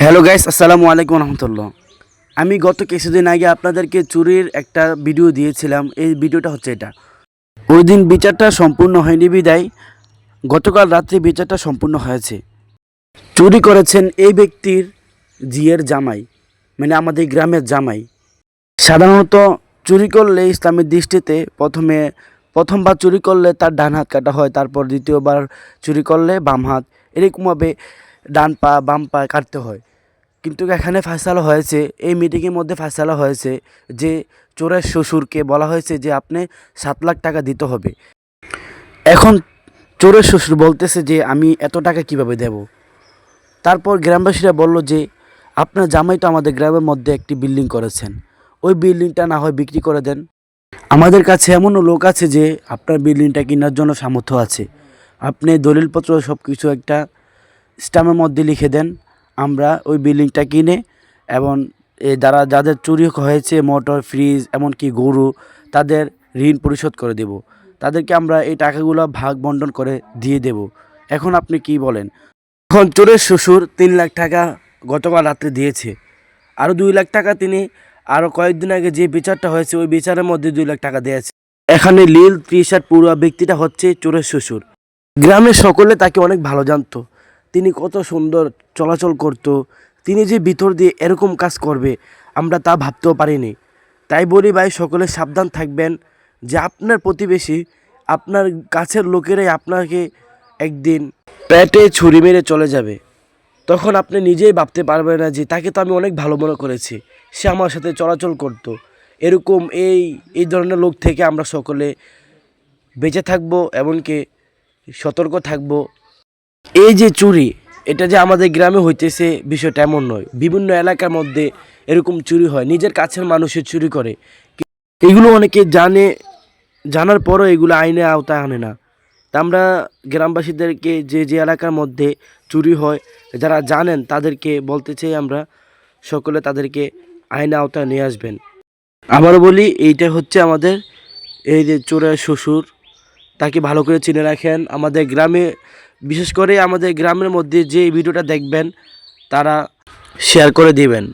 Hello guys, আসসালামু আলাইকুম রহমতুল্লাহ। আমি গত কিছুদিন আগে আপনাদেরকে চুরির একটা ভিডিও দিয়েছিলাম। এই ভিডিওটা হচ্ছে এটা। ওই দিন বিচারটা সম্পূর্ণ হয়নি বিদায় গতকাল রাত্রে বিচারটা সম্পূর্ণ হয়েছে। চুরি করেছেন এই ব্যক্তির জিয়ের জামাই, মানে আমাদের গ্রামের জামাই। সাধারণত চুরি করলে ইসলামের দৃষ্টিতে প্রথমবার চুরি করলে তার ডান হাত কাটা হয়, তারপর দ্বিতীয়বার চুরি করলে বাম হাত, এরকমভাবে ডান পা বাম পা কাটতে হয়। কিন্তু এখানে ফয়সালা হয়েছে, এই মিটিংয়ের মধ্যে ফয়সালা হয়েছে যে চোরের শ্বশুরকে বলা হয়েছে যে আপনি 7 লাখ টাকা দিতে হবে। এখন চোরের শ্বশুর বলতেছে যে আমি এত টাকা কিভাবে দেব। তারপর গ্রামবাসীরা বলল যে আপনার জামাই তো আমাদের গ্রামের মধ্যে একটি বিল্ডিং করেছেন, ওই বিল্ডিংটা না হয় বিক্রি করে দেন। আমাদের কাছে এমনও লোক আছে যে আপনার বিল্ডিংটা কেনার জন্য সামর্থ্য আছে। আপনি দলিলপত্র সব কিছু একটা স্ট্যাম্পের মধ্যে লিখে দেন, আমরা ওই বিল্ডিংটা কিনে এবং যাদের চুরি হয়েছে মোটর, ফ্রিজ, এমনকি গরু, তাদের ঋণ পরিশোধ করে দেব। তাদেরকে আমরা এই টাকাগুলো ভাগ বন্টন করে দিয়ে দেব। এখন আপনি কি বলেন? এখন চোরের শ্বশুর 3 লাখ টাকা গতকাল রাত্রে দিয়েছে। আরও 2 লাখ টাকা তিনি আরও কয়েকদিন আগে যে বিচারটা হয়েছে ওই বিচারের মধ্যে 2 লাখ টাকা দিয়েছে। এখানে লীল তৃষার পুরো ব্যক্তিটা হচ্ছে চোরের শ্বশুর। গ্রামের সকলে তাকে অনেক ভালো জানতো। তিনি কত সুন্দর চলাচল করত, তিনি যে ভিতর দিয়ে এরকম কাজ করবে আমরা তা ভাবতেও পারিনি। তাই বলি ভাই, সকলে সাবধান থাকবেন যে আপনার প্রতিবেশী, আপনার কাছের লোকেরাই আপনাকে একদিন পেটে ছুরি মেরে চলে যাবে। তখন আপনি নিজেই ভাবতে পারবেন না যে তাকে তো আমি অনেক ভালো মনে করেছি, সে আমার সাথে চলাচল করত। এরকম এই ধরনের লোক থেকে আমরা সকলে বেঁচে থাকবো, এমনকি সতর্ক থাকবো। এই যে চুরি, এটা যে আমাদের গ্রামে হইতেছে বিষয়টা এমন নয়, বিভিন্ন এলাকার মধ্যে এরকম চুরি হয়, নিজের কাছের মানুষের চুরি করে। এগুলো অনেকে জানে, জানার পরও এগুলো আইনের আওতায় আনে না। তা আমরা গ্রামবাসীদেরকে যে এলাকার মধ্যে চুরি হয়, যারা জানেন তাদেরকে বলতে চাই আমরা সকলে তাদেরকে আইনের আওতায় নিয়ে আসবেন। আবারও বলি, এইটা হচ্ছে আমাদের এই যে চোরের শ্বশুর, তাকে ভালো করে চিনে রাখেন। আমাদের গ্রামে, বিশেষ করে আমাদের গ্রামের মধ্যে যে ভিডিওটা দেখবেন তারা শেয়ার করে দিবেন।